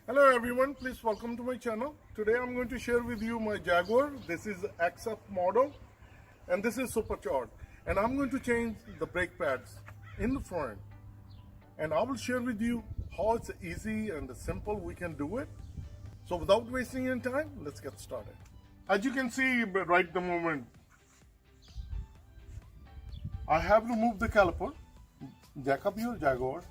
Hello everyone, please welcome to my channel. Today I'm going to share with you my Jaguar. This is XF model and this is supercharged. And I'm going to change the brake pads in the front. And I will share with you how it's easy and simple we can do it. So without wasting any time, let's get started. As you can see right the moment, I have removed the caliper, jack up your Jaguar,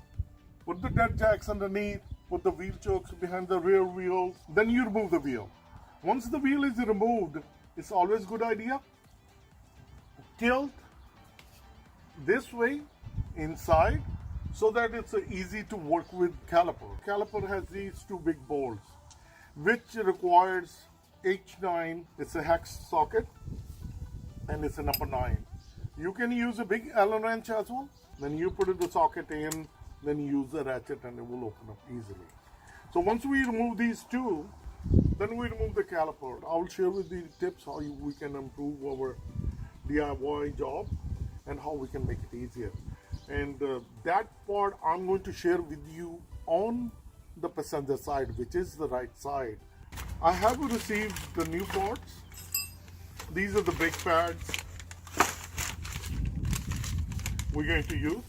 put the dead jacks underneath, put the wheel chokes behind the rear wheels, then you remove the wheel. Once the wheel is removed, it's always a good idea. Tilt this way inside so that it's easy to work with caliper. Caliper has these two big bolts, which requires H9. It's a hex socket and it's a number 9. You can use a big Allen wrench as well. Then you put the socket in, then use the ratchet and it will open up easily. So once we remove these two, then we remove the caliper. I will share with you tips how we can improve our DIY job and how we can make it easier. And that part I'm going to share with you on the passenger side, which is the right side. I have received the new parts. These are the brake pads we're going to use.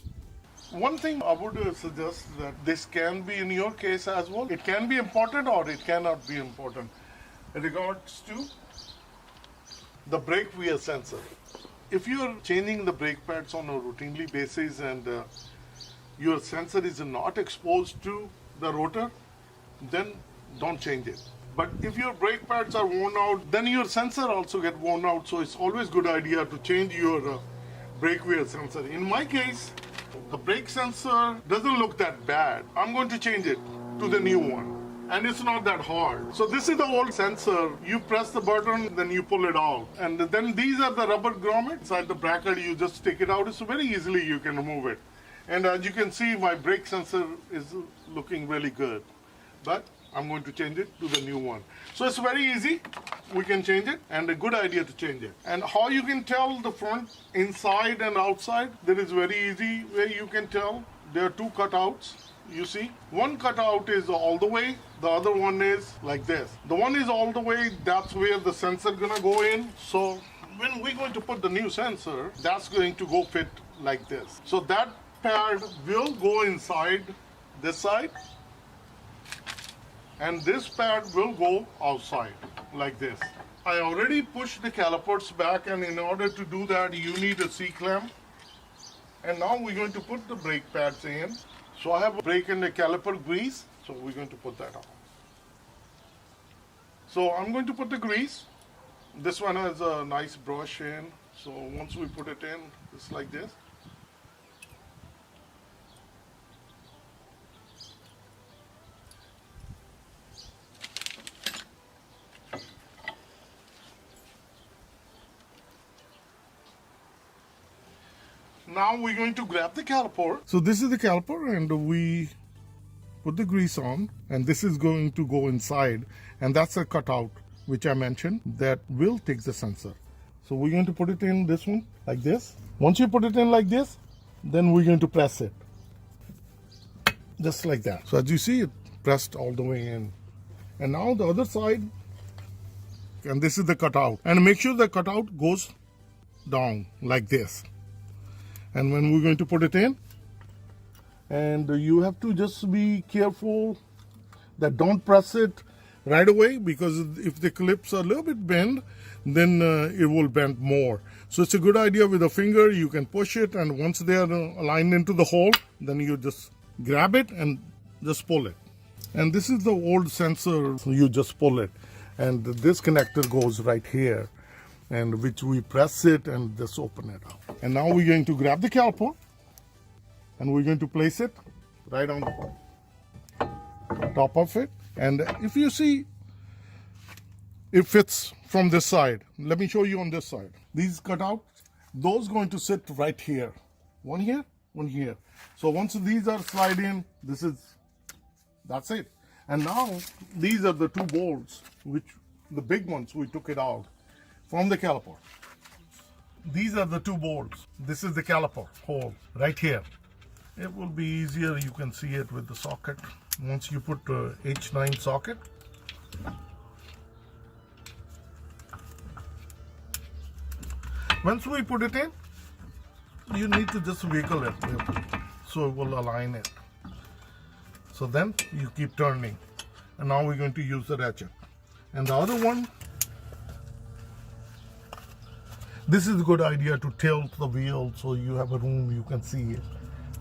One thing I would suggest that this can be in your case as well. It can be important or it cannot be important. In regards to the brake wear sensor. If you're changing the brake pads on a routinely basis and your sensor is not exposed to the rotor, then don't change it. But if your brake pads are worn out, then your sensor also get worn out. So it's always a good idea to change your brake wear sensor. In my case, the brake sensor doesn't look that bad. I'm going to change it to the new one. And it's not that hard. So this is the old sensor. You press the button, then you pull it out. And then these are the rubber grommets. Inside the bracket, you just take it out. It's very easily you can remove it. And as you can see, my brake sensor is looking really good. But I'm going to change it to the new one. So it's very easy. We can change it and a good idea to change it. And how you can tell the front inside and outside, that is very easy way you can tell. There are two cutouts, you see. One cutout is all the way, the other one is like this. The one is all the way, that's where the sensor gonna go in. So when we're going to put the new sensor, that's going to go fit like this. So that pad will go inside this side. And this pad will go outside like this. I already pushed the calipers back, and in order to do that you need a C-clamp. And now we're going to put the brake pads in. So I have a brake and a caliper grease, so we're going to put that on. So I'm going to put the grease. This one has a nice brush in, so once we put it in, it's like this. Now we're going to grab the caliper. So this is the caliper and we put the grease on, and this is going to go inside, and that's a cutout which I mentioned that will take the sensor. So we're going to put it in this one like this. Once you put it in like this, then we're going to press it just like that. So as you see, it pressed all the way in. And now the other side, and this is the cutout, and make sure the cutout goes down like this. And when we're going to put it in, and you have to just be careful that don't press it right away, because if the clips are a little bit bent, then it will bend more. So it's a good idea with a finger, you can push it, and once they are aligned into the hole, then you just grab it and just pull it. And this is the old sensor, so you just pull it. And this connector goes right here, and which we press it and just open it up. And now we're going to grab the caliper and we're going to place it right on the top of it. And if you see, it fits from this side. Let me show you on this side. These cutouts, those going to sit right here. One here, one here. So once these are slide in, that's it. And now these are the two bolts, which the big ones, we took it out from the caliper. These are the two bolts. This is the caliper hole right here. It will be easier, you can see it with the socket. Once you put H9 socket, once we put it in, you need to just wiggle it so it will align it. So then you keep turning, and now we're going to use the ratchet. And the other one, this is a good idea to tilt the wheel so you have a room you can see it.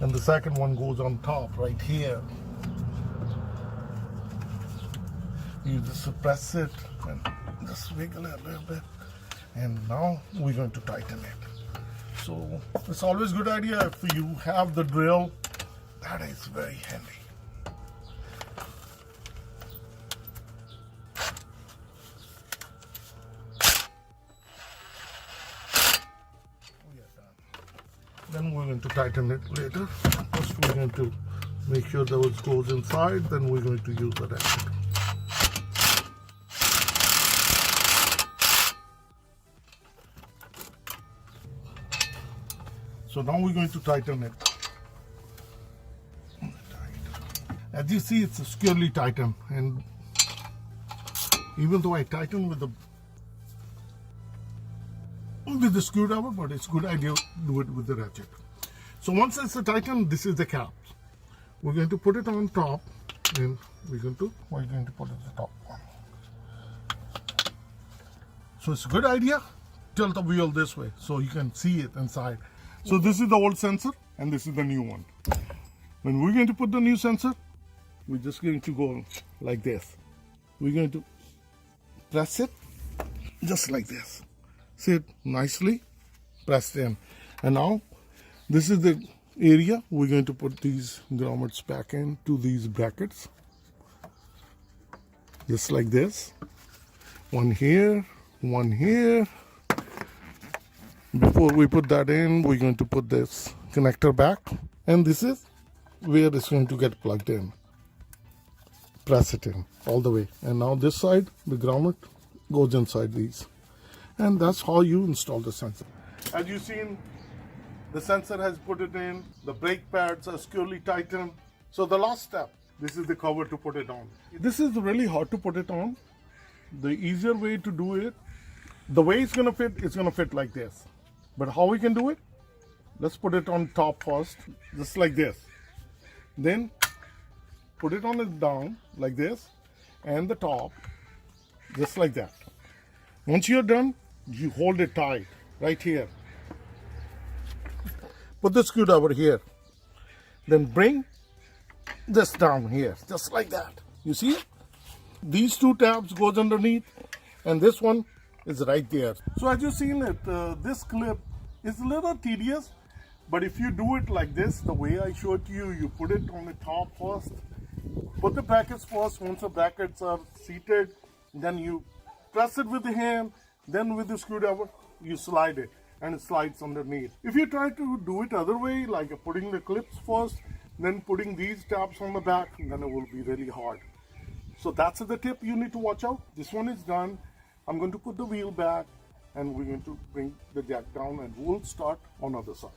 And the second one goes on top right here. You just press it and just wiggle it a little bit, and now we're going to tighten it. So it's always a good idea if you have the drill. That is very handy. Then we're going to tighten it later. First we're going to make sure that it goes inside, then we're going to use the ratchet. So now we're going to tighten it. As you see, it's securely tightened, and even though I tighten with the screwdriver, but it's a good idea to do it with the ratchet. So once it's tightened, this is the cap. We're going to put it on top, and we're going to put it on the top one. So it's a good idea, tilt the wheel this way so you can see it inside. So this is the old sensor, and this is the new one. When we're going to put the new sensor, we're just going to go like this. We're going to press it just like this. See it nicely pressed in. And now this is the area we're going to put these grommets back into these brackets. Just like this. One here, one here. Before we put that in, we're going to put this connector back. And this is where it's going to get plugged in. Press it in all the way. And now this side, the grommet goes inside these. And that's how you install the sensor. As you've seen, the sensor has put it in, the brake pads are securely tightened. So the last step, this is the cover to put it on. This is really hard to put it on. The easier way to do it, the way it's gonna fit like this. But how we can do it? Let's put it on top first, just like this. Then put it on it down like this, and the top, just like that. Once you're done, you hold it tight right here. Put the screwdriver here. Then bring this down here, just like that. You see? These two tabs goes underneath, and this one is right there. So as you've seen it, this clip is a little tedious, but if you do it like this, the way I showed you, you put it on the top first, put the brackets first. Once the brackets are seated, then you press it with the hand, then with the screwdriver, you slide it, and it slides underneath. If you try to do it other way, like putting the clips first, then putting these tabs on the back, then it will be really hard. So that's the tip you need to watch out. This one is done. I'm going to put the wheel back, and we're going to bring the jack down, and we'll start on the other side.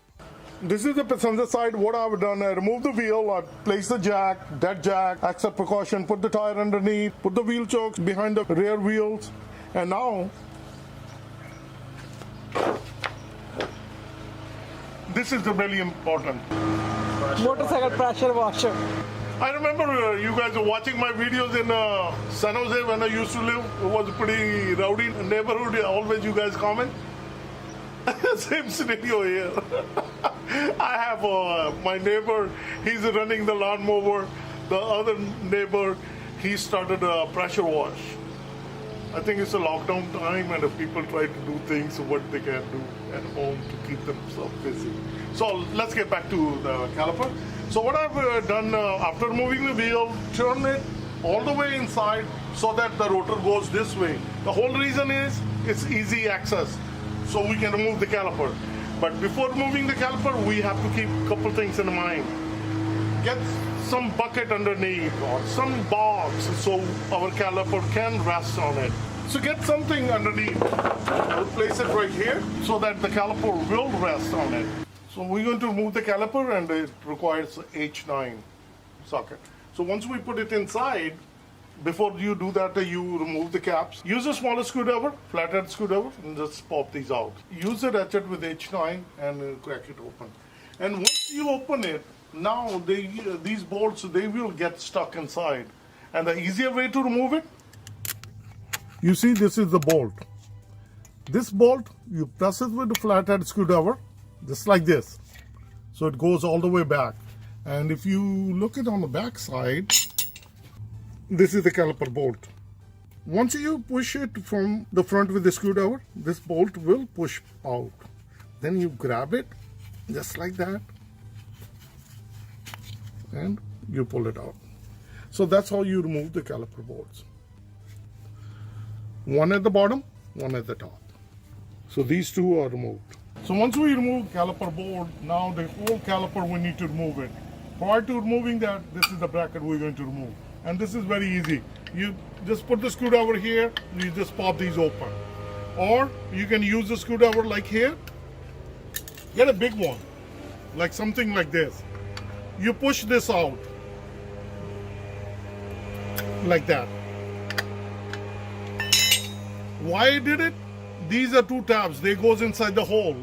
This is the passenger side. What I've done, I removed the wheel, I placed the jack, dead jack, extra precaution, put the tire underneath, put the wheel chokes behind the rear wheels, and now this is the really important. Motorcycle pressure washer. I remember you guys were watching my videos in San Jose when I used to live. It was a pretty rowdy neighborhood. Always you guys comment. Same scenario here. I have my neighbor, he's running the lawnmower. The other neighbor, he started a pressure wash. I think it's a lockdown time, and if people try to do things what they can do at home to keep themselves busy. So let's get back to the caliper. So what I've done after removing the wheel, turn it all the way inside so that the rotor goes this way. The whole reason is it's easy access, so we can remove the caliper. But before removing the caliper, we have to keep a couple things in mind. Get some bucket underneath or some box so our caliper can rest on it. So get something underneath. I'll place it right here so that the caliper will rest on it. So we're going to remove the caliper, and it requires H9 socket. So once we put it inside, before you do that, you remove the caps. Use a smaller screwdriver, flathead screwdriver, and just pop these out. Use a ratchet with H9 and crack it open. And once you open it, now these bolts, they will get stuck inside. And the easier way to remove it, you see, this is the bolt. This bolt, you press it with the flathead screwdriver, just like this. So it goes all the way back. And if you look at on the back side, this is the caliper bolt. Once you push it from the front with the screwdriver, this bolt will push out. Then you grab it, just like that, and you pull it out. So that's how you remove the caliper bolts. One at the bottom, one at the top. So these two are removed. So once we remove caliper bolt, now the whole caliper, we need to remove it. Prior to removing that, this is the bracket we're going to remove. And this is very easy. You just put the screwdriver here, you just pop these open. Or you can use the screwdriver like here. Get a big one, like something like this. You push this out, like that. Why I did it? These are two tabs, they goes inside the hole.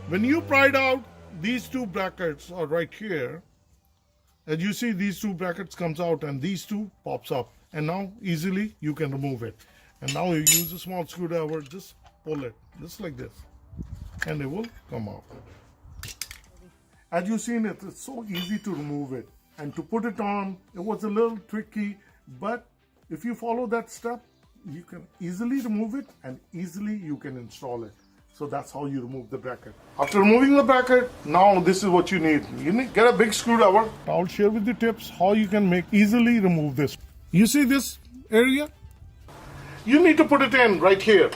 When you pry it out, these two brackets are right here. As you see, these two brackets comes out and these two pops up. And now easily you can remove it. And now you use a small screwdriver, just pull it, just like this. And it will come out. As you've seen it, it's so easy to remove it. And to put it on, it was a little tricky, but if you follow that step, you can easily remove it and easily you can install it. So that's how you remove the bracket. After removing the bracket, now this is what you need. You need get a big screwdriver. I'll share with you tips how you can easily remove this. You see this area? You need to put it in right here,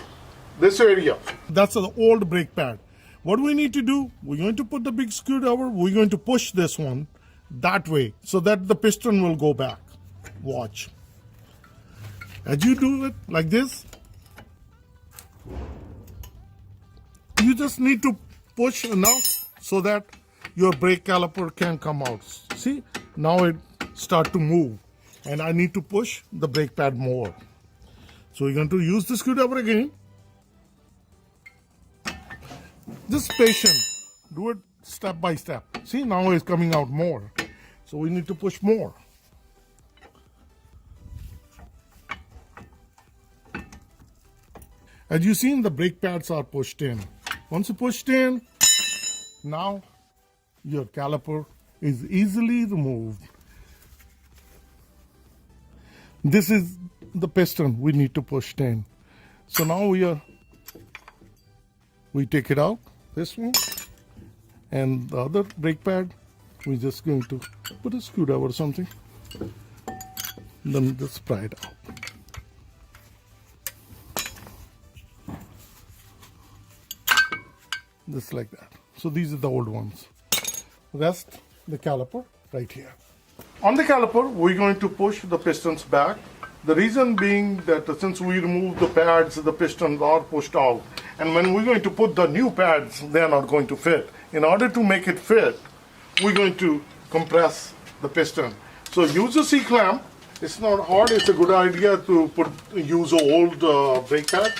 this area. That's the old brake pad. What we need to do, we're going to put the big screwdriver, we're going to push this one that way so that the piston will go back. Watch. As you do it like this, you just need to push enough so that your brake caliper can come out. See, now it start to move and I need to push the brake pad more. So we're going to use the screwdriver again. Just patient, do it step by step. See, now it's coming out more. So we need to push more. As you seen, the brake pads are pushed in. Once you pushed in, now your caliper is easily removed. This is the piston we need to push in. So now we take it out, this one, and the other brake pad, we're just going to put a screwdriver or something, then just pry it out. Just like that. So these are the old ones. Rest the caliper right here. On the caliper, we're going to push the pistons back. The reason being that since we remove the pads, the pistons are pushed out. And when we're going to put the new pads, they're not going to fit. In order to make it fit, we're going to compress the piston. So use a C-clamp. It's not hard. It's a good idea to use an old brake pad.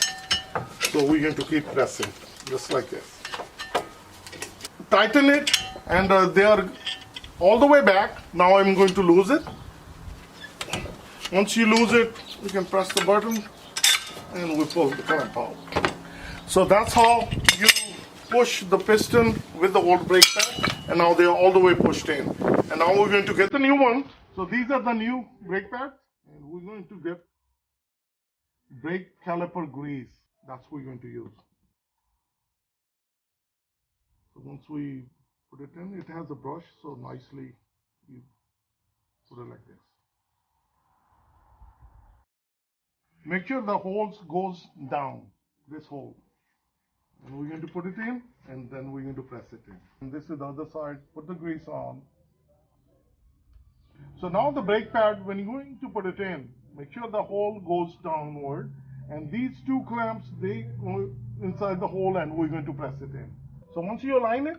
So we're going to keep pressing, just like this. Tighten it, and they are all the way back. Now I'm going to lose it. Once you lose it, you can press the button and we pull the clamp out. So that's how you push the piston with the old brake pad, and now they are all the way pushed in. And now we're going to get the new one. So these are the new brake pads, and we're going to get brake caliper grease. That's what we're going to use. So once we put it in, it has a brush, so nicely you put it like this. Make sure the holes goes down, this hole. And we're going to put it in, and then we're going to press it in. And this is the other side, put the grease on. So now the brake pad, when you're going to put it in, make sure the hole goes downward. And these two clamps, they go inside the hole, and we're going to press it in. So once you align it,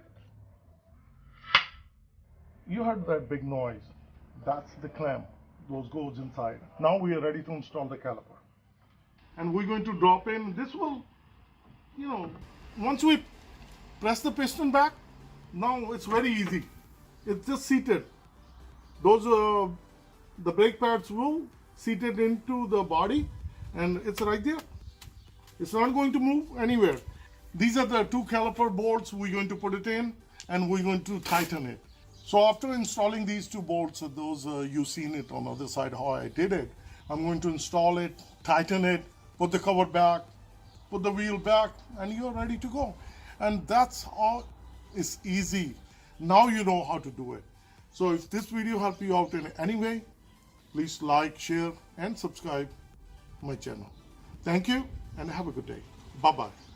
You heard that big noise. That's the clamp. Those goes inside. Now we are ready to install the caliper. And we're going to drop in. This will, once we press the piston back, now it's very easy. It's just seated. Those the brake pads will seat it into the body, and it's right there. It's not going to move anywhere. These are the two caliper bolts. We're going to put it in, and we're going to tighten it. So after installing these two bolts, those you've seen it on the other side how I did it. I'm going to install it, tighten it, put the cover back, put the wheel back, and you're ready to go. And that's all. It's easy. Now you know how to do it. So if this video helped you out in any way, please like, share, and subscribe my channel. Thank you, and have a good day. Bye-bye.